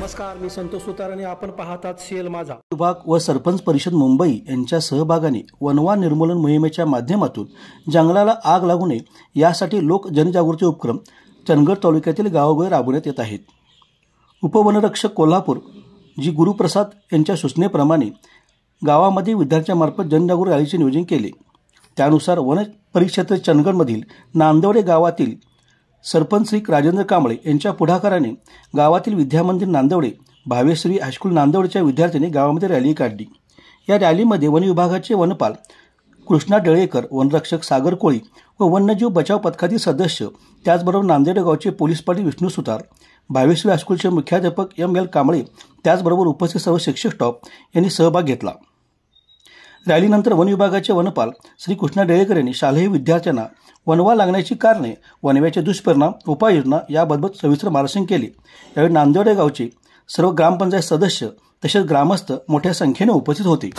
नमस्कार, मी संतोष सुतार आणि आपण पाहतात सीएल माझा. विभाग व सरपंच परिषद मुंबई यांच्या सहभागाने वनवा निर्मूलन मोहिमेच्या माध्यमातून जंगलाला आग लागू नये यासाठी लोक जनजागृती उपक्रम चंदगड तालुक्यातील गावोगावी राबवण्यात येत आहेत. उपवनरक्षक कोल्हापूर जी गुरुप्रसाद यांच्या सूचनेप्रमाणे गावामध्ये विद्यार्थ्यांमार्फत जनजागृती रॅलीचे नियोजन केले. त्यानुसार वन परिक्षेत्र चंदगडमधील नांदवडे गावातील सरपंच श्री राजेंद्र कांबळे यांच्या पुढाकाराने गावातील विद्यामंदिर नांदवडे, भावेश्री हायस्कूल नांदवडेच्या विद्यार्थ्यांनी गावामध्ये रॅली काढली. या रॅलीमध्ये वन विभागाचे वनपाल कृष्णा डळेकर, वनरक्षक सागर कोळी व वन्यजीव बचाव पथकातील सदस्य, त्याचबरोबर नांदेड गावचे पोलीस पाटील विष्णू सुतार, भावेश्री हायस्कूलचे मुख्याध्यापक एम एल कांबळे, त्याचबरोबर उपस्थित सर्व शिक्षक स्टाफ यांनी सहभाग घेतला. रॅलीनंतर वन विभागाचे वनपाल श्री कृष्णा डळेकर यांनी शालेय विद्यार्थ्यांना वनवा लागण्याची कारणे, वनव्याचे दुष्परिणाम, उपाययोजना याबाबत सविस्तर मार्गदर्शन केले. यावेळी नांदेड गावचे सर्व ग्रामपंचायत सदस्य तसेच ग्रामस्थ मोठ्या संख्येने उपस्थित होते.